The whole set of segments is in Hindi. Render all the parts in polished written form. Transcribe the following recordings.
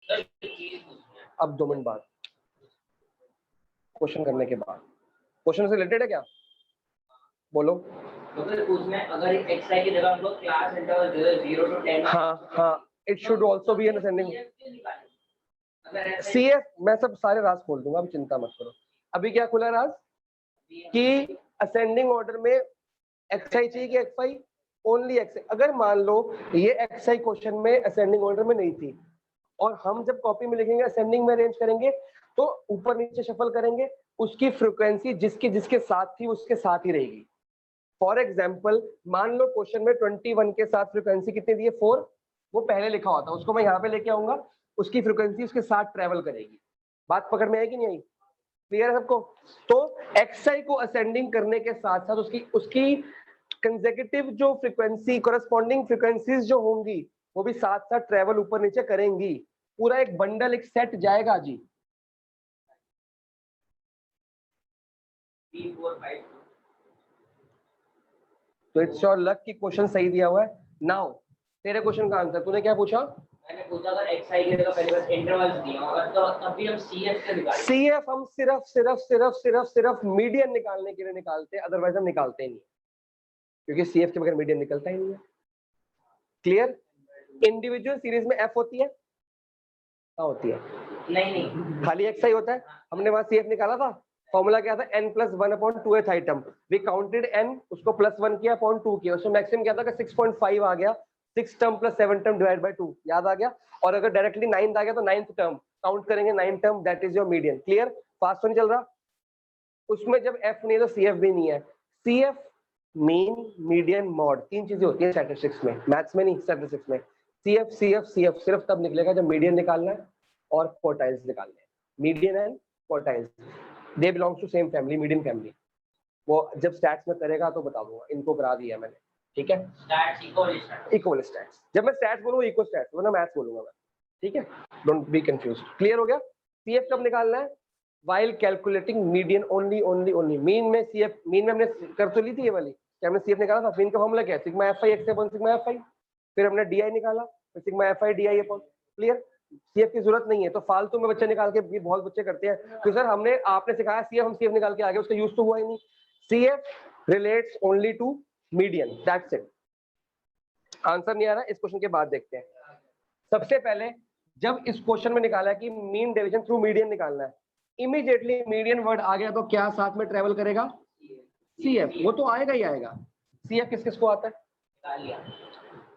अब 2 मिनट बाद क्वेश्चन करने के बाद, क्वेश्चन से रिलेटेड है क्या, बोलो। अगर xi की जगह हम लोग क्लास इंटरवल 0 to 10, हाँ, it should also be N ascending. CF मैं सब सारे राज खोल दूंगा, अभी चिंता मत करो। अभी क्या खुला राज कि असेंडिंग ऑर्डर में xi चाहिए कि xi, ओनली xi। अगर मान लो ये xi क्वेश्चन में असेंडिंग ऑर्डर में नहीं थी और हम जब कॉपी में लिखेंगे असेंडिंग में अरेंज करेंगे तो ऊपर नीचे शफल करेंगे, उसकी फ्रीक्वेंसी जिसके जिसके साथ थी उसके साथ ही रहेगी। फॉर एग्जाम्पल मान लो क्वेश्चन में 21 के साथ फ्रीक्वेंसी कितनी दी है 4, वो पहले लिखा होता है, उसको मैं यहाँ पे लेके आऊंगा, उसकी फ्रीक्वेंसी उसके साथ ट्रेवल करेगी। बात पकड़ में आई कि नहीं आई, क्लियर है सबको। तो xi को असेंडिंग करने के साथ साथ उसकी कंसेक्यूटिव जो फ्रीक्वेंसी कोरस्पॉन्डिंग फ्रीक्वेंसीज जो होंगी वो भी साथ साथ ट्रेवल ऊपर नीचे करेंगी, पूरा एक बंडल एक सेट जाएगा जी। 3 4 5। तो इट्स योर लक कि क्वेश्चन सही दिया हुआ है। नाउ तेरे क्वेश्चन का आंसर तूने क्या पूछा, मैंने पूछा अगर xi की जगह पहले बस इंटरवल्स दिया होगा तो तब भी हम CF से निकालेंगे। CF हम सिर्फ मीडियन निकालने के लिए निकालते हैं, अदरवाइज हम निकालते ही नहीं, क्योंकि CF के बगैर मीडियन निकलता ही नहीं है। क्लियर। इंडिविजुअल सीरीज में F होती है, क्या होती है, नहीं खाली xi होता है। हमने वहां CF निकाला था, फॉर्मूला क्या था n+1/2th item, we counted n, उसको +1 किया अपॉन 2 किया, उसमें मैक्सिमम क्या था कि 6.5 आ गया, 6 टर्म + 7 टर्म डिवाइड बाय 2, याद आ गया। और अगर डायरेक्टली 9th आ गया तो 9th टर्म काउंट करेंगे, 9 term, that is your median. Clear, fast तो नहीं चल रहा। उसमें जब F नहीं है तो CF भी नहीं है। CF मीन मीडियन मॉड, 3 चीजें होती है स्टैटिस्टिक्स में, मैथ्स में नहीं, स्टैटिस्टिक्स में। CF सिर्फ तब निकलेगा जब मीडियन निकालना है और क्वार्टाइल्स निकालने हैं। Median and quartiles they belongs to same family, median family. वो जब स्टैट्स में करेगा तो बता दूंगा, इनको करा दिया मैंने, ठीक है। स्टैट्स इक्वल स्टैट्स, जब मैं स्टैट्स बोलूंगा इक्वल स्टैट्स, वरना मैथ्स बोलूंगा मैं, ठीक है, डोंट बी कंफ्यूज्ड। क्लियर हो गया। CF कब निकालना है, while calculating median only. Mean में CF, मीन में हमने कर तो ली थी ये वाली, क्या हमने CF निकाला था। मीन का फॉर्मूला क्या है, sigma fi x upon sigma fi, फिर हमने di निकाला, फिर sigma fi di upon. Clear. CF की जरूरत नहीं है, तो फालतू में बच्चे निकाल के भी बहुत बच्चे करते हैं कि सर हमने आपने सिखाया CF, हम CF निकाल के आगे, उसका यूज तो हुआ ही नहीं। CF relates only to median, that's it. Answer नहीं आ रहा, इस क्वेश्चन के बाद देखते हैं। सबसे पहले जब इस क्वेश्चन में निकाला कि मीन डिवीजन थ्रू मीडियन निकालना है, इमीडिएटली मीडियन वर्ड आ गया तो क्या साथ में ट्रेवल करेगा, CF, वो तो आएगा ही आएगा। CF किस किस को आता है,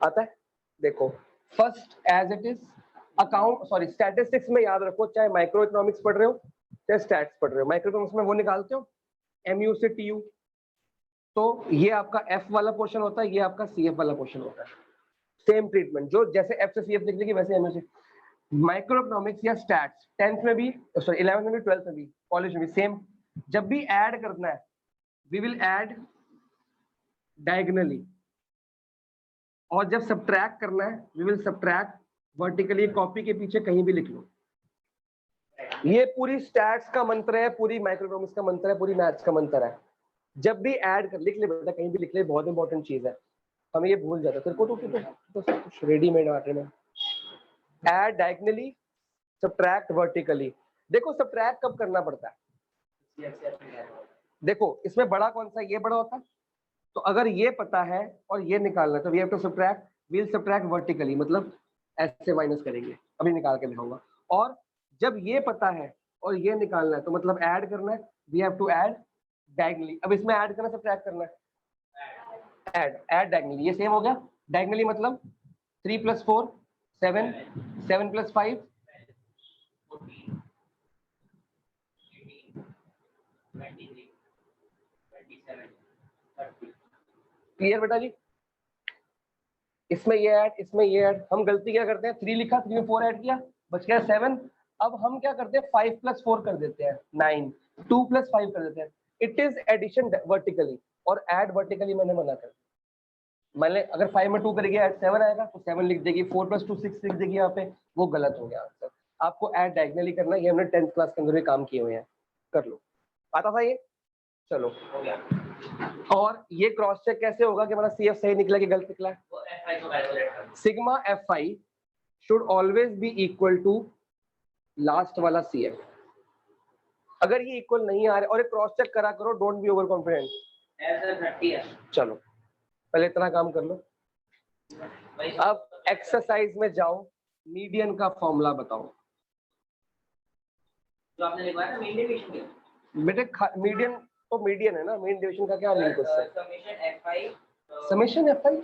आता है, देखो first as it is account, sorry statistics में याद रखो, चाहे माइक्रो इकोनॉमिक्स पढ़ रहे हो चाहे स्टैट्स पढ़ रहे हो, माइक्रो इकोनॉमिक्स में वो निकालते हो MU से TU, तो ये आपका F वाला पोर्शन होता है, ये आपका CF वाला पोर्शन होता है। सेम ट्रीटमेंट, जो जैसे F से CF निकलेगी वैसे MU से। माइक्रो इकोनॉमिक्स या स्टैट्स 10th में भी, सॉरी 11th में भी, 12th में भी, कॉलेज में भी सेम, जब भी ऐड करना है वी विल ऐड डायगोनली, और जब सब्ट्रैक्ट करना है we will subtract vertically. Copy के पीछे कहीं भी लिख लो, ये पूरी स्टैट्स का मंत्र है, पूरी माइक्रो इकोनॉमिक्स का मंत्र है, पूरी मैथ्स का मंत्र है। जब भी ऐड कर लिख ले बेटा, कहीं भी लिख ले, बहुत इंपॉर्टेंट चीज है, हमें ये भूल जाता है। तेरे को तो सब कुछ रेडीमेड आटे में, ऐड डायगोनली, सब्ट्रैक्ट वर्टिकली। देखो सब्ट्रैक्ट कब करना पड़ता है, देखो इसमें बड़ा कौन सा, ये बड़ा होता है, तो अगर ये पता है और ये निकालना है तो we have to subtract, we will subtract vertically, मतलब ऐसे माइनस करेंगे, अभी निकाल के दिखाऊंगा। और जब ये पता है और ये निकालना है तो मतलब ऐड करना है, we have to add diagonally. अब इसमें ऐड करना सब्ट्रैक्ट करना है, ऐड डायगोनली, ये सेम हो गया। डायगोनली मतलब 3 + 4 7, 7 + 5 क्लियर बेटा जी। इसमें ये ऐड, इसमें ये ऐड, हम गलती क्या करते हैं, 3 लिखा, 3 में 4 ऐड किया, बच गया 7। अब हम क्या करते हैं, 5 + 4 कर देते हैं 9, 2 + 5 कर देते हैं। इट इज एडिशन वर्टिकली, और ऐड वर्टिकली मैंने मना कर दिया। मैंने अगर 5 में 2 करेगी ऐड 7 आएगा, तो 7 लिख देगी, 4 + 2 6 लिख देगी, यहाँ पे वो गलत हो गया आंसर। आपको ऐड डायगोनली करना है, ये हमने 10th क्लास के अंदर भी काम किए हुए हैं, कर लो। आता था ये, चलो हो गया। और ये क्रॉस चेक कैसे होगा कि हमारा CF सही निकला कि गलत निकला है, sigma fi should always be equal to last वाला CF। अगर ये इक्वल नहीं आ रहे और क्रॉस चेक करा करो, डोंट बी ओवर कॉन्फिडेंट। ऐसा 30 है। चलो पहले इतना काम कर लो। अब एक्सरसाइज में जाओ, मीडियन का फॉर्मूला बताओ। जो आपने लिखवाया ना मीन डिवीजन के, बेटे मीडियन तो मीडियन है ना, मीन डिवीजन का क्या लिंक उससे? समेशन fi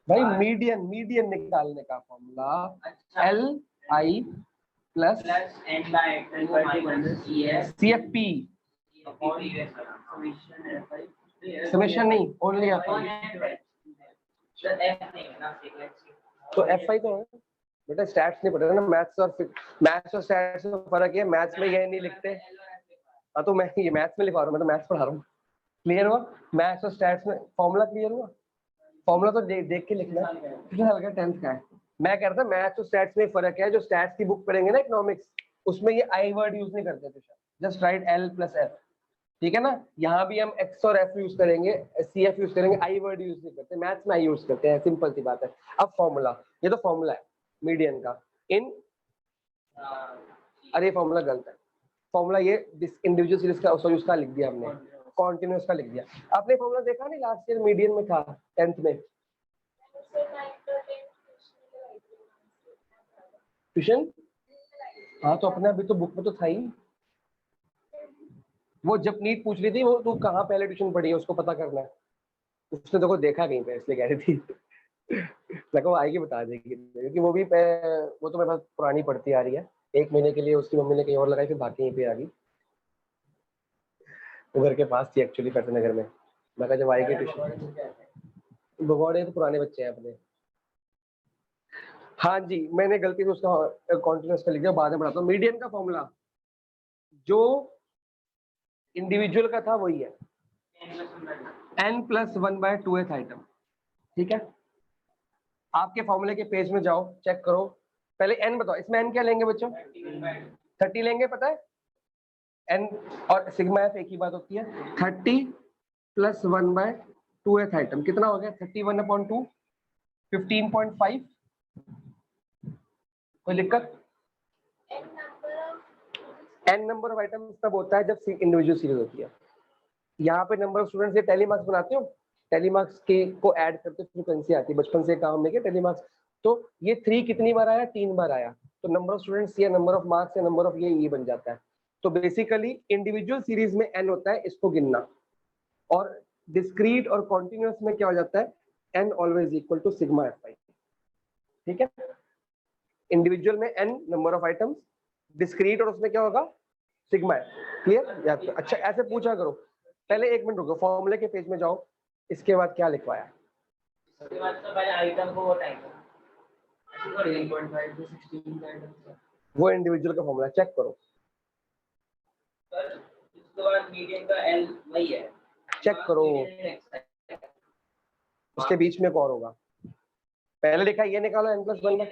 भाई, मीडियन निकालने का formula LI plus CFP। Summation नहीं, ओनली FI। तो FI तो है बेटा, स्टैट्स नहीं पढ़े ना, मैथ्स और स्टैट्स में फर्क है। मैथ्स में ये नहीं लिखते। हाँ तो मैं ये मैथ्स में लिखवा रहा हूँ, मैं तो मैथ्स पढ़ा रहा हूँ। क्लियर हुआ? मैथ्स और स्टैट्स में फॉर्मूला क्लियर हुआ? फॉर्मूला तो देख के लिखना है। कितना हल्का 10th का है। मैं कह रहा था मैथ्स और स्टैट्स में फर्क है। जो स्टैट्स की बुक पढ़ेंगे ना इकोनॉमिक्स, उसमें ये आई वर्ड यूज नहीं करते थे, just right L plus F। ठीक है ना? यहाँ भी हम X और F यूज करेंगे, CF यूज करेंगे, आई वर्ड यूज नहीं करते। मैथ्स में आई यूज करते हैं, सिंपल सी बात है। अब फॉर्मूला, ये तो फॉर्मूला है मीडियन का। इन अरे फॉर्मूला गलत है। फॉर्मूला ये इंडिविजुअल सीरीज का, सॉरी उसका लिख दिया हमने, कॉन्टिन्यूअस का लिख दिया। आपने फॉर्मूला देखा नहीं लास्ट ईयर मीडियन में था 10th में? ट्यूशन? हाँ तो अपने अभी तो बुक में तो था ही। वो जब नीट पूछ रही थी, वो तू कहाँ पहले ट्यूशन पढ़ी है उसको पता करना है। उसने तो को देखा कहीं पे, इसलिए कह रही थी। लगा वो आएगी बता देगी, क्योंकि वो तो मेरे पास पुरानी पढ़ती आ रही है। 1 महीने के लिए उसकी मम्मी ने कहीं और लगाई, फिर बाकी यहीं पे आ गई। वो घर के पास थी एक्चुअली, पैसे नगर में। मैं कहा जब आएगी ट्यूशन। भगवाड़े तो पुराने बच्चे हैं अपने। हाँ जी, मैंने गलती से उसका कॉन्टिन्यूअस का लिख दिया, बाद में बढ़ाता हूँ। मीडियन का फॉर्मूला जो इंडिविजुअल का था वही है, n+1/2th आइटम। ठीक है? आपके फॉर्मूले के पेज में जाओ, चेक करो। पहले n बताओ, इसमें n क्या लेंगे बच्चों? 30 लेंगे, पता है? n और सिग्मा f एक ही बात होती है। 30+1/2th आइटम कितना हो गया? 31/2, 15.5। कोई दिक्कत? n नंबर ऑफ आइटम तब होता है जब इंडिविजुअल सीरीज होती है। यहाँ पे नंबर ऑफ स्टूडेंट्स, ये टेली मार्क्स बनाते हो, टेली मार्क्स के को ऐड करते फ्रीक्वेंसी आती है, बचपन से काम लेके टेली मार्क्स। तो ये 3 कितनी बार आया? 3 बार आया। तो नंबर ऑफ स्टूडेंट्स या नंबर ऑफ मार्क्स या नंबर ऑफ ये बन जाता है। तो बेसिकली इंडिविजुअल सीरीज में n होता है, इसको गिनना। और डिस्क्रीट और कॉन्टिन्यूअस में क्या हो जाता है? n always equal to sigma fi। ठीक है? इंडिविजुअल में n number of items, discrete और उसमें क्या होगा? सिग्मा। क्लियर? अच्छा ऐसे पूछा करो। पहले 1 मिनट रुको, फॉर्मूले के पेज में जाओ, इसके बाद क्या लिखवाया? उसके बाद तो पहले आइटम को वो टाइप 3.5 से 16 का आइटम, वो इंडिविजुअल का फॉर्मूला चेक करो। सर उसके बाद मीडियन का L वही है, चेक करो। उसके बीच में कौन होगा? पहले लिखा ये निकालो n+1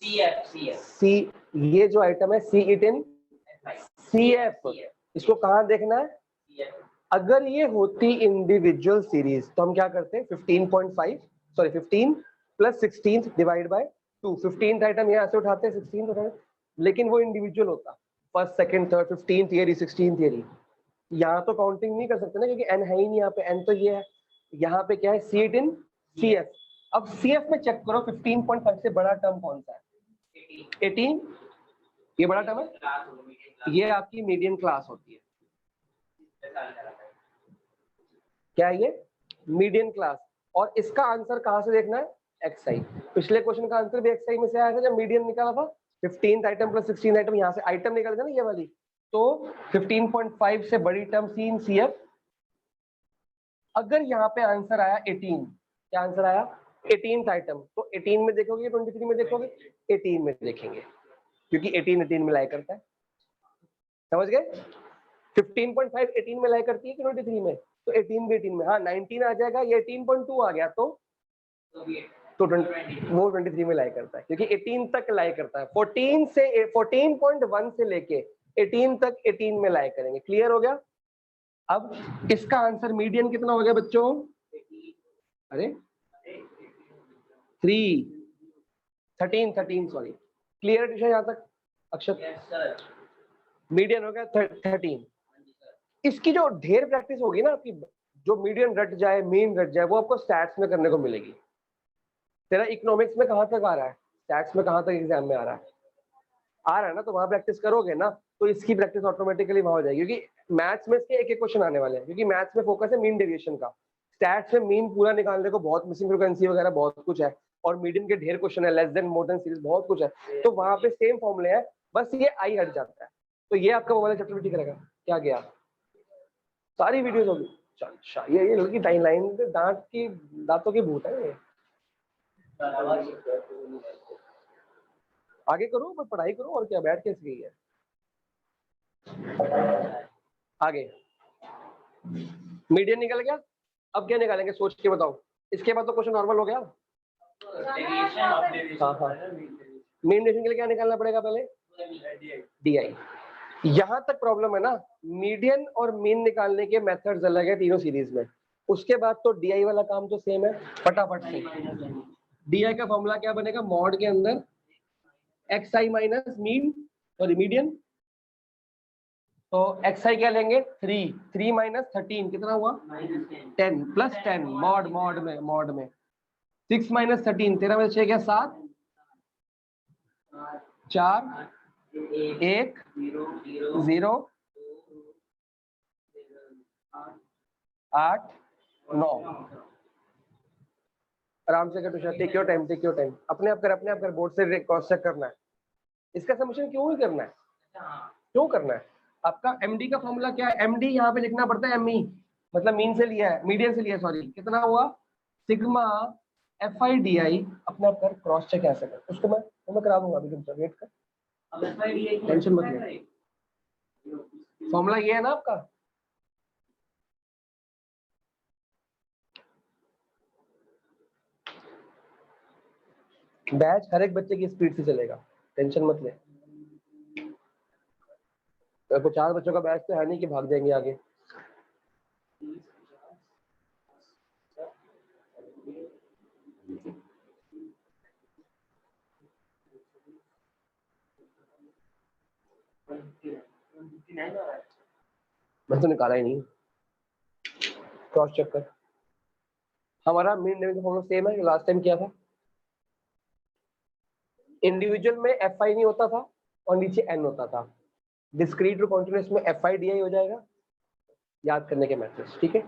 C। ये जो आइटम है C इट इन CF, इसको कहाँ देखना है? अगर ये होती इंडिविजुअल सीरीज तो हम क्या करते हैं? 15 + 16 डिवाइड बाय 2। 15th आइटम यहाँ से उठाते हैं, 16th उठाते, लेकिन वो इंडिविजुअल होता। First, second, third, 15th theory, 16th theory. यहाँ तो काउंटिंग नहीं कर सकते ना, क्योंकि n है ही नहीं यहाँ पे। n तो ये है, यहाँ पे क्या है? C it in CF। अब CF में चेक करो 15.5 से बड़ा टर्म कौन सा है? 18। ये बड़ा टर्म है, ये आपकी मीडियन क्लास होती है। क्या है ये? Median class. और इसका आंसर कहां से देखना है? XI। पिछले क्वेश्चन का आंसर भी XI में से आया था जब मीडियन निकाला था। 15th आइटम + 16 आइटम, यहाँ से आइटम निकल गया ना ये वाली। तो 15.5 से बड़ी टर्म C इन CF। अगर यहाँ पे आंसर आया 18, क्या आंसर आया? 18th आइटम, तो 18 में देखोगे, 23 में देखोगे? 18 में देखेंगे, क्योंकि 18 में लाई करता है। समझ गए? 15.5 18 में लाई करती है कि 23 में? तो 18 भी 18 में। हाँ 19 आ जाएगा, ये 18.2 आ गया, तो 23 में लाई करता है, क्योंकि 18 तक लाई करता है। 14.1 से लेके 18 तक 18 में लाई करेंगे। क्लियर हो गया? अब इसका आंसर मीडियन कितना हो गया बच्चों? अरे 13 सॉरी। क्लियर ट्यूशन यहाँ तक? अक्षत यस सर। मीडियन हो गया 13। इसकी जो ढेर प्रैक्टिस होगी ना आपकी, जो मीडियन रट जाए मीन रट जाए, वो आपको स्टैट्स में करने को मिलेगी। तेरा इकोनॉमिक्स में कहाँ तक आ रहा है, स्टैट्स में कहाँ तक एग्जाम में आ रहा है ना, तो वहां प्रैक्टिस करोगे ना तो इसकी प्रैक्टिस ऑटोमेटिकली वहां हो जाएगी, क्योंकि मैथ्स में इसके एक एक क्वेश्चन आने वाले हैं, क्योंकि मैथ्स में फोकस है मीन डेविएशन का। स्टैट्स में मीन पूरा निकालने को बहुत, मिसिंग फ्रीक्वेंसी वगैरह बहुत कुछ है, और मीडियन के ढेर क्वेश्चन है, less than more than series बहुत कुछ है, तो वहां पे सेम फॉर्मूले हैं, बस ये आई हट जाता है। तो ये आपका मोबाइल चैप्टर भी ठीक रहेगा। क्या गया, सारी वीडियोस होगी। अच्छा ये लड़की टाइम लाइन दांतों की भूत है ये। आगे करो, बस पढ़ाई करो, और क्या बैठ के गई है आगे। मीडियन निकल गया, अब क्या निकालेंगे सोच के बताओ। इसके बाद तो क्वेश्चन नॉर्मल हो गया। हाँ मीन डेविएशन के लिए क्या निकालना पड़ेगा पहले, डीआई। यहां तक प्रॉब्लम है ना, मीडियन और मीन निकालने के मेथड्स अलग है तीनों सीरीज में। उसके बाद तो डीआई वाला काम तो सेम है, फटाफट से। डीआई का फॉर्मूला क्या बनेगा, मॉड के अंदर एक्स आई माइनस मीन सॉरी मीडियन, तो एक्स आई क्या लेंगे 3 माइनस 13 कितना हुआ 10 प्लस 10 मॉड में 6 माइनस 13 13 में 6 क्या 7 4 1 0 8 9। आराम से कर, टेक योर टाइम अपने आप कर बोर्ड से क्रॉस चेक करना है। इसका समीशन क्यों ही करना है, क्यों करना है। आपका एमडी का फॉर्मूला क्या है, एमडी यहाँ पे लिखना पड़ता है एमई, मतलब मीन से लिया है, मीडियन से लिया है सॉरी, कितना हुआ sigma f I D I. अपने आप कर क्रॉस चेक ऐसे कर, उसको मैं करा दूंगा अभी, तुम वेट कर, टेंशन मत ले। फॉर्मूला ये है ना आपका, बैच हर एक बच्चे की स्पीड से चलेगा, टेंशन मत ले। तो 4 बच्चों का बैच तो है नहीं कि भाग जाएंगे आगे। मैं तो निकाला ही नहीं, क्रॉस चेक कर। हमारा मीन डेविएशन फॉर्मूला सेम है, लास्ट टाइम किया था। इंडिविजुअल में एफ आई नहीं होता था और नीचे एन होता था, डिस्क्रीट और कॉन्टिन्यूअस में एफ आई डी आई हो जाएगा। याद करने के मेथड्स, ठीक है।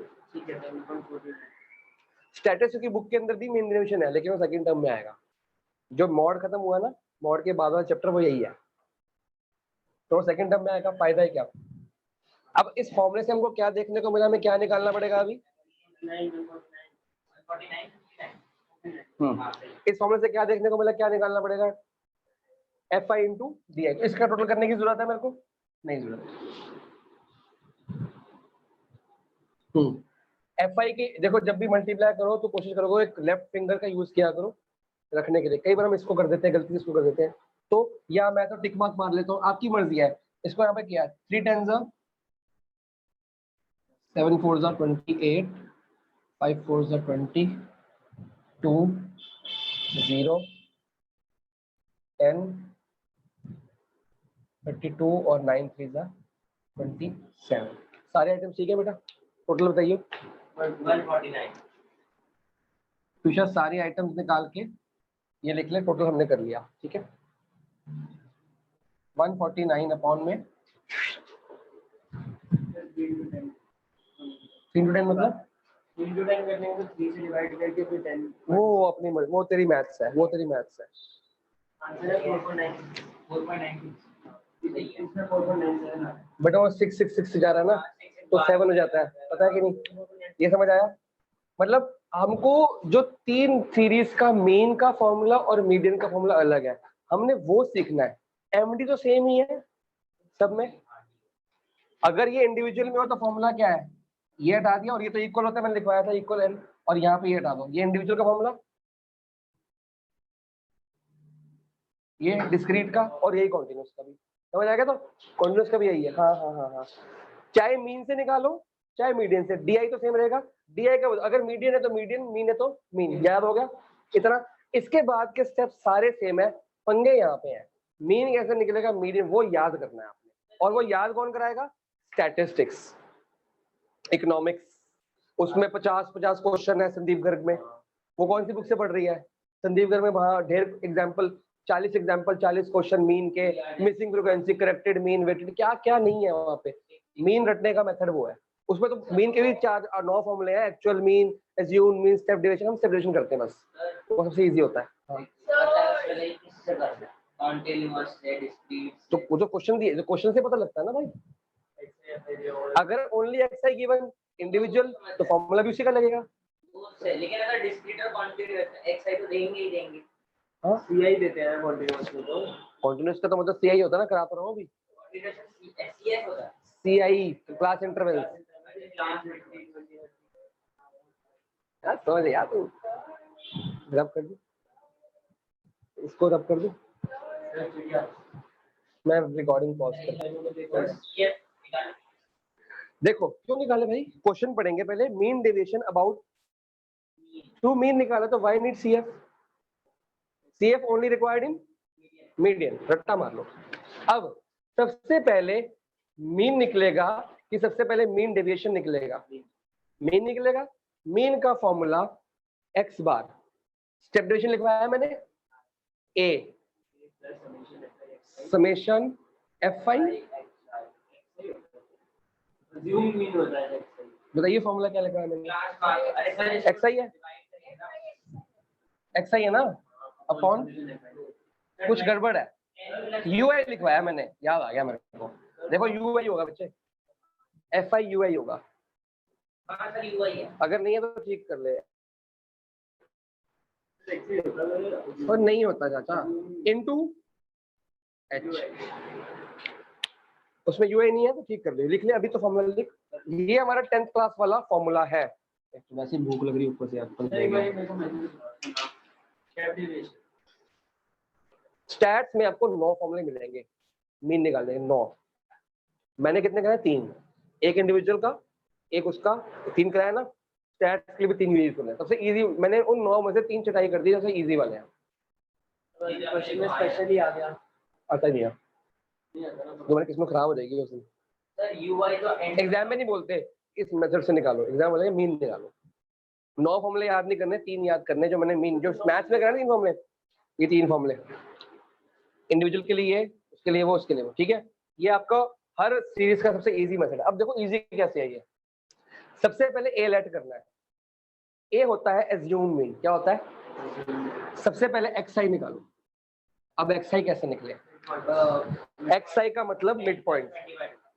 स्टैटिस्टिक्स की बुक के अंदर भी मीन डेविएशन है, लेकिन वो सेकंड टर्म में आएगा। जो मॉड खत्म हुआ ना, मॉड के बाद वाला चैप्टर वो यही है, तो सेकंड टर्म में आएगा। फायदा है क्या। अब इस फॉर्मूले से हमको क्या देखने को मिला, हमें क्या निकालना पड़ेगा अभी, इस फॉर्मूले से क्या देखने को मिला, क्या निकालना पड़ेगा, F i into D I. इसका टोटल करने की जरूरत है मेरे को, नहीं जरूरत। एफ आई की देखो, जब भी मल्टीप्लाई करो तो कोशिश करोगे एक लेफ्ट फिंगर का यूज किया करो रखने के लिए। कई बार हम इसको कर देते हैं, गलती से इसको कर देते हैं, तो या मैं तो टिक मार्क मार लेता हूँ, आपकी मर्जी है। इसको यहाँ पे किया 3 10 7 4 28 5 4 20 2 0 10 32 और 9 3 27। सारे आइटम ठीक है बेटा, टोटल बताइए। 149। तुषार सारी आइटम्स निकाल के ये लिख ले, टोटल हमने कर लिया, ठीक है। 149 अपॉन में 3 to 10 मतलब 3 to 10 करने को 3 से डिवाइड करके फिर 10। वो अपनी वो तेरी मैथ्स है, वो तेरी मैथ्स है। आंसर है 4.9 इसमें 4.97 बेटा वो 666 से जा रहा है ना, तो 7 हो जाता है, पता है कि नहीं, ये समझ आया। मतलब हमको जो 3 सीरीज का मेन का फॉर्मूला और मीडियन का फॉर्मूला अलग है, हमने वो सीखना है। एमडी तो सेम ही है सब में। अगर ये इंडिविजुअल में हो तो फॉर्मूला क्या है, ये हटा दिया, और ये तो इक्वल होता है, मैंने लिखवाया था इक्वल एन, और यहाँ पे ये हटा दो, ये इंडिविजुअल का फॉर्मूला, ये डिस्क्रीट का, और यही कॉन्टिन्यूस का भी। समझ आएगा, तो कॉन्टिन्यूस का भी यही है। हाँ हाँ हाँ हाँ, चाहे मीन से निकालो चाहे मीडियन से, डीआई तो सेम रहेगा। डीआई का अगर मीडियन है तो मीडियन, मीन है तो मीन, याद हो गया इतना। इसके बाद के स्टेप सारे सेम है, पंगे यहाँ पे हैं। मीन कैसे निकलेगा, मीडियन, वो याद करना है आपने। और वो याद कौन कराएगा, स्टैटिस्टिक्स, इकोनॉमिक्स, उसमें 50 क्वेश्चन है संदीप गर्ग में। वो कौन सी बुक से पढ़ रही है, संदीप गर्ग में वहां ढेर एग्जाम्पल, 40 एग्जाम्पल, 40 क्वेश्चन मीन के, missing frequency, corrected mean, weighted, क्या क्या नहीं है वहां पे। मीन रटने का मेथड वो है, उसमें तो मीन के भी 9 फॉर्मूले हैं, actual mean, assume mean, step deviation, हम स्टेप डेविएशन करते हैं बस, वो सबसे इजी होता है। हाँ। तो वो जो क्वेश्चन दिए, जो क्वेश्चन से पता लगता है ना भाई, अगर only x I given individual तो फॉर्मूला भी उसी का लगेगा। लेकिन अगर डिस्क्रीट और कॉन्टिन्यूअस एक्स आई तो देंगे ही देंगे। हाँ सीआई देते हैं कॉन्टिन्यूअस में, तो कॉन्टिन्यूस का तो मतलब सीआई होता है ना, कराता रहा हूँ अभी, सीएस होता है, सीआई क्लास इंटरवल। यार समझ यार तू, रब कर दू इसको, रब कर दू, मैं रिकॉर्डिंग पॉज कर। देखो क्यों निकाले भाई, क्वेश्चन पढ़ेंगे पहले, mean deviation about to mean निकाला तो why need CF, CF only required in median, रट्टा मार लो। अब सबसे पहले मीन निकलेगा कि सबसे पहले मीन डेविएशन निकलेगा, मीन निकलेगा, मीन का फॉर्मूला एक्स बार, स्टेप डेविएशन लिखवाया है मैंने, ए समेशन एफ आई, बताइए फॉर्मूला क्या लिखा है मैंने, एक्स आई है, एक्स आई है ना, अपॉन, कुछ गड़बड़ है, यू आई लिखवाया मैंने, याद आ गया मेरे को, देखो यू आई होगा बच्चे, एफ आई यू आई होगा, अगर नहीं है तो ठीक कर ले, और नहीं होता चाचा, इनटू एच, उसमें यू आई नहीं है तो ठीक कर ले, लिख ले अभी तो फॉर्मूला लिख, ये हमारा 10th क्लास वाला फॉर्मूला है। वैसे भूख लग रही ऊपर से आपको, स्टैट्स में आपको 9 फॉर्मूले मिलेंगे मीन निकालने के, 9, मैंने कितने कराए, 3, एक इंडिविजुअल का, एक उसका, 3 कराया ना, स्टैट्स के लिए भी 3 यूज करना है, सबसे इजी मैंने उन 9 में से 3 चटाई कर दी, सबसे इजी वाले हैं। क्वेश्चन में स्पेशली आ गया, आता नहीं है, तुम्हारी किस्मत खराब हो जाएगी उस दिन। सर यूआई तो एग्जाम में नहीं बोलते इस मेथड से निकालो, एग्जाम बोलेंगे मीन निकालो, 9 फॉर्मूले याद नहीं करने, 3 याद करने, जो मैंने मीन, जो मैथ्स में करा 3 फॉर्मूले, ये 3 फॉर्मूले इंडिविजुअल के लिए, उसके लिए वो, उसके लिए वो, ठीक है, ये आपका हर सीरीज का सबसे इजी मेथड है। अब देखो इजी कैसे है ये, सबसे पहले ए लेट करना है, ए होता है एज्यूम मीन, क्या होता है, सबसे पहले एक्स आई निकालो। अब एक्स आई कैसे निकले, एक्स आई का मतलब मिड पॉइंट,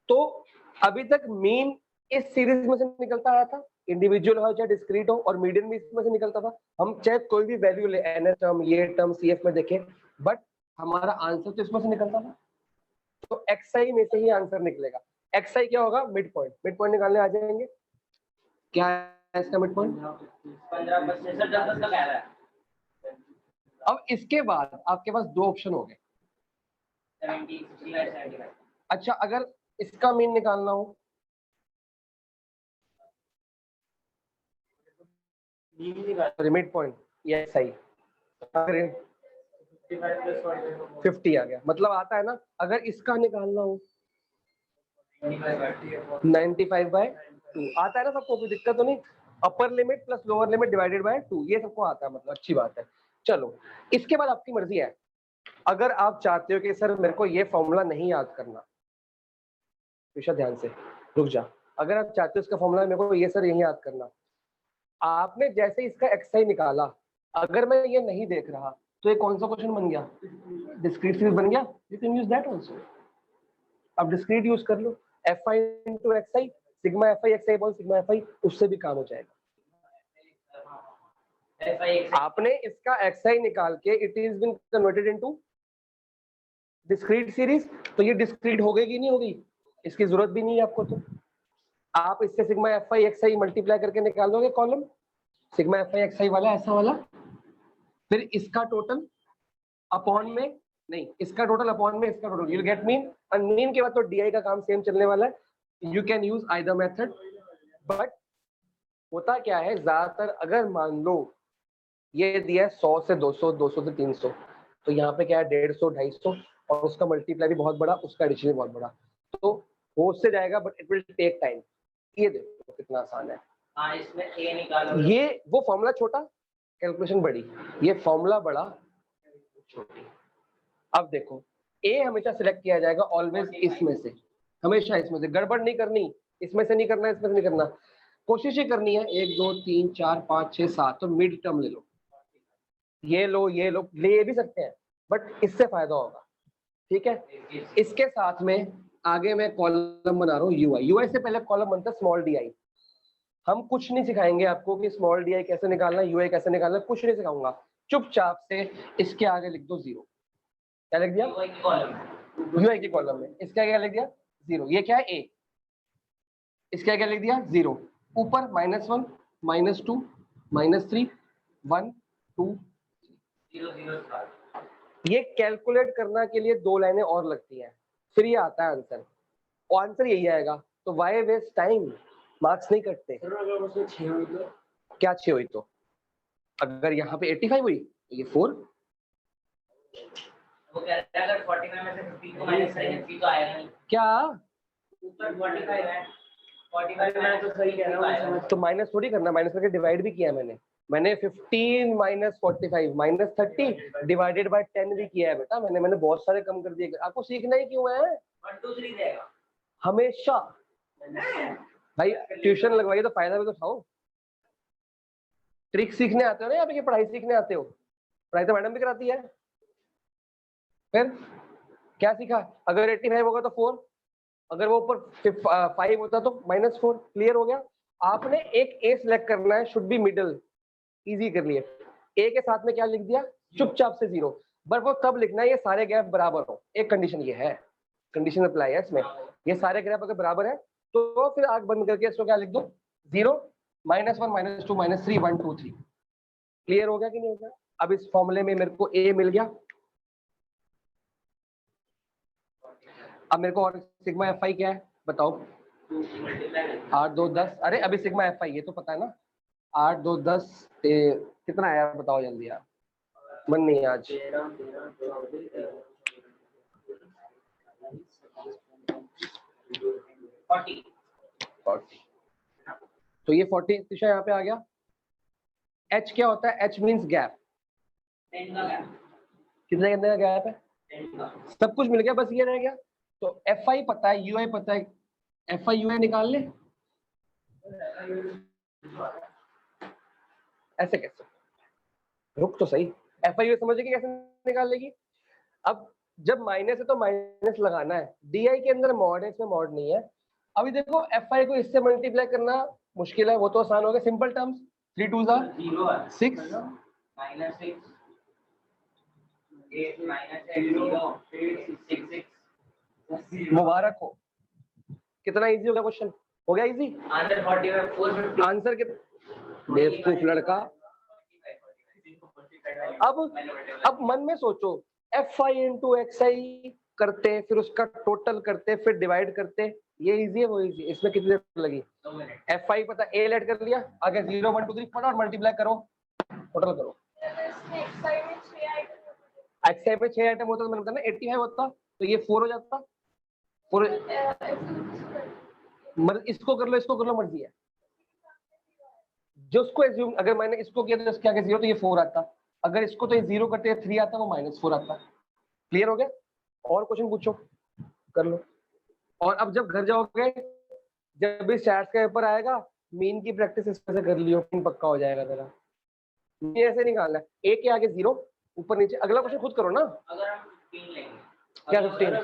तो अभी तक मीन इस सीरीज में से निकलता आया था, इंडिविजुअल हो चाहे डिस्क्रीट हो, और मीडियन भी इसमें से निकलता था, हम चाहे कोई भी वैल्यू ले, एन टर्म, ये टर्म, सी एफ में देखें, बट हमारा आंसर तो इसमें से निकलता था, तो एक्स आई में से ही आंसर निकलेगा। एक्स आई क्या होगा, मिड पॉइंट, मिड पॉइंट निकालने आ जाएंगे, क्या है इसका मिड पॉइंट, 15% का कह रहा है। अब इसके बाद आपके पास 2 ऑप्शन हो गए, 70, 65, 75। अच्छा अगर इसका मीन निकालना हो, मिड पॉइंट ये सही, अगर 50 आ गया, मतलब आता है ना, अगर इसका निकालना हो 95/2 आता है ना सबको, कोई दिक्कत तो नहीं, upper limit plus lower limit divided by 2, ये सबको आता है, मतलब अच्छी बात है। चलो इसके बाद आपकी मर्जी है, अगर आप चाहते हो कि सर मेरे को ये फॉर्मूला नहीं याद करना, विषय ध्यान से रुक जा, अगर आप चाहते हो इसका फॉर्मूला मेरे को ये सर यही याद करना, आपने जैसे इसका एक्सआई निकाला, अगर मैं ये नहीं देख रहा तो ये कौन सा क्वेश्चन बन गया, डिस्क्रीट सीरीज बन गया, you can use that also. अब डिस्क्रीट यूज कर लो, f i into x i, sigma f I x i upon sigma f i, उससे भी काम हो जाएगा। आपने इसका एक्स आई निकाल के it is been converted into discrete series, तो ये डिस्क्रीट हो गई कि नहीं होगी, इसकी जरूरत भी नहीं है आपको, तो आप इससे sigma f I x i multiply करके निकाल दोगे column, sigma f I x i वाला ऐसा वाला, फिर इसका टोटल अपॉन में, नहीं इसका टोटल अपॉन में इसका टोटल, यू गेट मीन, और मीन के बाद तो डीआई का काम सेम चलने वाला है, you can use either method, but होता क्या है ज्यादातर, अगर मान लो ये दिया है 100 से 200, 200 से 300, तो यहाँ पे क्या है 150, 250, और उसका मल्टीप्लाई भी बहुत बड़ा, उसका एडिशन भी बहुत बड़ा, तो हो से जाएगा but it will take time. ये देखो कितना आसान है। हाँ, इसमें ए निकालो। ये वो फॉर्मूला छोटा, कैलकुलेशन बड़ी, ये फॉर्मूला बड़ा, छोटी। अब देखो ए हमेशा सिलेक्ट किया जाएगा ऑलवेज इसमें से, हमेशा इसमें से, गड़बड़ नहीं करनी, इसमें से नहीं करना, इसमें से नहीं करना, कोशिश ही करनी है। 1 2 3 4 5 6 7, तो मिड टर्म ले लो, ये लो, ये लो, ले भी सकते हैं बट इससे फायदा होगा, ठीक है। इसके साथ में आगे मैं कॉलम बना रहा हूँ यूआई। यूआई से पहले कॉलम बनता है स्मॉल डी आई। हम कुछ नहीं सिखाएंगे आपको कि स्मॉल डी आई कैसे निकालना, यूआई कैसे निकालना, कुछ नहीं सिखाऊंगा। चुपचाप से इसके आगे लिख दो 0। क्या लिख दिया? यूआई की कॉलम में इसके आगे क्या लिख दिया? 0। ये क्या है? ए। इसके आगे लिख दिया 0। ऊपर -1 -2 -3 1 2 0 ये कैलकुलेट करना के लिए 2 लाइनें और लगती हैं, फिर ये आता है आंसर, और आंसर यही आएगा। तो वाई वेस्ट टाइम, मार्क्स नहीं कटते। क्या 6 हुई तो? अगर यहाँ पे 85 हुई तो ये 4। वो कह रहा है अगर 45 में से 50 को माइनस करेंगे 3 तो आएगा नहीं। क्या ऊपर 45 है, 45 में तो सही कह रहा हूँ। तो माइनस थोड़ी करना, माइनस करके डिवाइड भी किया मैंने 15 - 45 -30 डिवाइडेड बाय 10 भी किया है बेटा, मैंने बहुत सारे कम कर दिए। आपको सीखना ही क्यों है? 1 2 3 देगा हमेशा भाई, ट्यूशन लगवाइए तो फायदा भी तो उठाओ। ट्रिक सीखने आते हो ना, या फिर पढ़ाई सीखने आते हो? पढ़ाई तो मैडम भी कराती है। फिर क्या सीखा? अगर 85 होगा तो 4, अगर वो ऊपर 5 होता तो -4। क्लियर हो गया? आपने एक ए सिलेक्ट करना है, शुड बी मिडल, इजी कर लिए। ए के साथ में क्या लिख दिया? चुपचाप से 0। बट वो तब लिखना है ये सारे गैप बराबर हो। एक कंडीशन ये है, कंडीशन अप्लाई है इसमें, ये सारे गैप अगर बराबर है तो फिर आग बंद करके इसको क्या लिख दो? 0 -1 -2 -3 1 2 3। क्लियर हो गया कि नहीं हो गया? अब इस फॉर्मूले में मेरे को ए मिल गया। अब मेरे को और सिग्मा एफ आई क्या है बताओ? 8 2 10। अरे अभी सिग्मा एफ आई ये तो पता है ना। 8 2 10 कितना आया बताओ जल्दी यार, मन नहीं है आज। 40। तो ये 40 दिशा यहाँ पे आ गया। H क्या होता है? H means gap. कितने कितने का गैप है? सब कुछ मिल गया, बस ये रह गया। तो एफ आई पता है, यूआई पता है, एफ आई यूआई निकाल ले। ऐसे कैसे? रुक तो सही, एफ आई यूआई समझेगी कैसे निकाल लेगी? अब जब माइनस है तो माइनस लगाना है। डी आई के अंदर मॉड है, इसमें मॉड नहीं है। अभी देखो एफ आई को इससे मल्टीप्लाई करना मुश्किल है, वो तो आसान हो गया, सिंपल टर्म्स। 3 2 6 मुबारक हो। कितना इजी हो गया क्वेश्चन? हो गया इजी? आंसर कितना? बेवकूफ लड़का। अब मन में सोचो, एफ आई इंटू एक्स आई करते, फिर उसका टोटल करते, फिर डिवाइड करते, ये इजी है वो इजी। इसमें कितनी देर लगी? एफ आई पता, ए ऐड कर लिया, आगे 0 1 2 3 फटाफट मल्टीप्लाई करो, टोटल करो। एक्स आई पे 6 आइटम होता तो मैंने बताया ना 85 होता, तो ये 4 हो जाता। इसको कर लो, इसको कर लो, मर्जी है। जो उसको एज्यूम, अगर मैंने इसको किया तो इसके आगे 0 तो ये 4 आता, अगर इसको तो ये 0 करते 3 आता, वो -4 आता। क्लियर हो गया? और क्वेश्चन पूछो, कर लो। और अब जब घर जाओगे, जब भी स्टैट्स का पेपर आएगा, मीन की प्रैक्टिस इस तरह से कर लियो, पक्का हो जाएगा तेरा। ये ऐसे निकालना है, ए के आगे 0, ऊपर नीचे। अगला क्वेश्चन खुद करो ना। अगर हम 15 लेंगे क्या 15?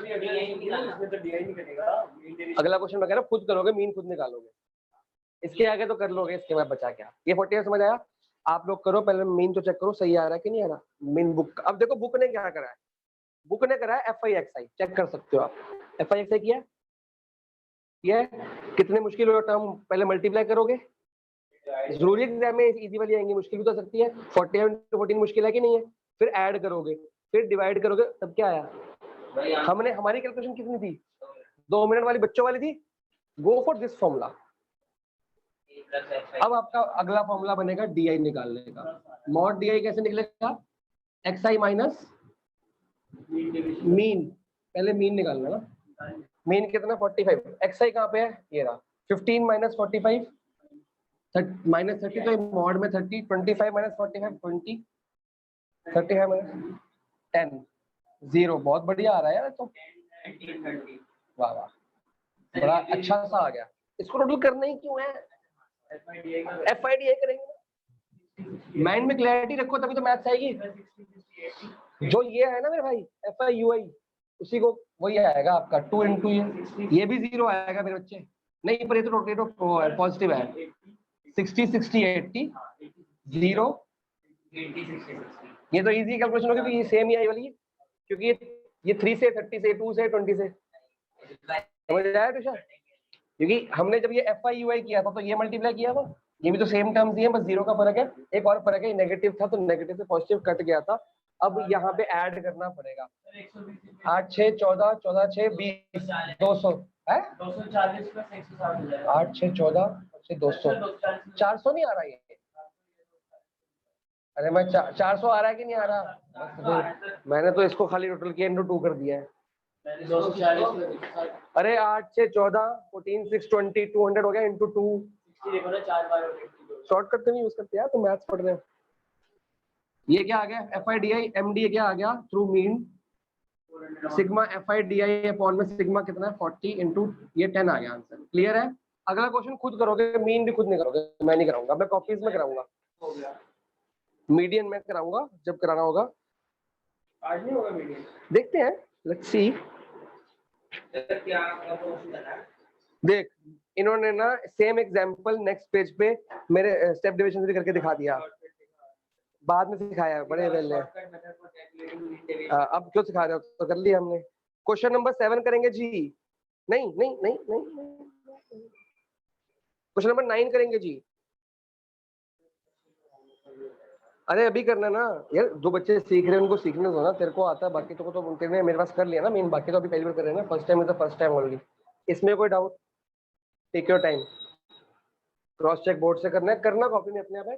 अगला क्वेश्चन मैं कह रहा हूँ खुद करोगे, मीन खुद निकालोगे। इसके आगे तो कर लोगे, इसके बाद बचा क्या? ये 40 समझ आया? आप लोग करो, पहले मीन तो चेक करो सही आ रहा है कि नहीं आ रहा। मीन बुक, अब देखो बुक ने क्या करा है, बुक ने करा है F I x I, check कर सकते हो आप। एफ आई एक्स आई किया, ये कितने मुश्किल हो टर्म पहले मल्टीप्लाई करोगे। जरूरी एग्जाम में इजी वाली आएंगी, मुश्किल भी तो सकती है। 40 to 14 मुश्किल है कि नहीं है? फिर ऐड करोगे, फिर डिवाइड करोगे, तब क्या आया? हमने, हमारी कैलकुलेशन कितनी थी? 2 मिनट वाली, बच्चों वाली थी। Go for this formula. अब आपका अगला फॉर्मूला बनेगा डी आई निकालने का। मॉड डी आई कैसे निकलेगा? एक्स आई माइनस मीन, पहले मीन निकालना ना। मीन कितना 45, xi कहाँ पे है, ये रहा 15 माइनस 45 माइनस 30, तो मॉड में 30, 25 माइनस 45 20, 35 माइनस 10 0, बहुत बढ़िया आ रहा है यार तो, वाह वाह, बड़ा अच्छा सा आ गया। इसको टोटल करना ही क्यों है, FIDA करेंगे, माइंड में क्लैरिटी रखो तभी तो मैथ्स आएगी। जो ये है ना मेरे भाई FIUI, उसी को वही आएगा आपका 2 इंटू ये भी 0 आएगा मेरे बच्चे, नहीं पर ये तो टोटल पॉजिटिव है, 60 60 80 0, ये तो इजी कैलकुलेशन होगी क्योंकि ये सेम ही आई वाली है, क्योंकि ये 3 से 30 से 2 से 20 से, समझ आया तुषार? क्योंकि हमने जब ये FIUI किया था तो ये मल्टीप्लाई किया था, ये भी तो सेम टर्म्स ही है, बस 0 का फर्क है। एक और फर्क है, नेगेटिव था तो नेगेटिव से पॉजिटिव कट गया था, अब यहाँ पे ऐड करना पड़ेगा। 8 6 14 14 6 20 200 है, 240 प्लस 160 हो जाएगा। 8 6 14 से 200 400 नहीं आ रहा ये, अरे मैं 400 आ रहा है कि नहीं आ रहा, बस मैंने तो इसको खाली टोटल किया इंटू 2 कर दिया है। 240 अरे 8 6 14 14 6 20 200 हो गया इंटू 2, देखो ना 4 बार शॉर्टकट तो नहीं यूज करते यार, तो मैथ्स पढ़ रहे हो। ये क्या आ गया FIDI MD क्या आ गया through mean, sigma FIDI upon में सिग्मा कितना है 40 इंटू ये 10 आ गया आंसर। क्लियर है? अगला क्वेश्चन खुद करोगे, मीन भी खुद नहीं करोगे, मैं नहीं कराऊंगा, मैं कॉपीज में कराऊंगा, मीडियन में कराऊंगा जब कराना होगा। आज नहीं होगा मीडियन, देखते हैं, लेट्स सी। देख इन्होंने ना सेम एग्जांपल नेक्स्ट पेज पे मेरे स्टेप डिविजन भी करके दिखा दिया, बाद में सिखाया बड़े वेल ने। अब क्यों सिखा रहे हो, तो कर लिया हमने। क्वेश्चन नंबर 7 करेंगे जी, नहीं नहीं नहीं नहीं, क्वेश्चन नंबर 9 करेंगे जी। अरे अभी करना ना यार, जो बच्चे सीख रहे हैं उनको सीखने दो ना, तेरे को आता है, बाकी तो तेरे मेरे पास कर लिया ना मीन, बाकी तो अभी पहली बार कर रहे हैं ना, first time is the first time only, इसमें कोई doubt, take your time, cross check board से करना है, करना कॉपी में अपने आप है।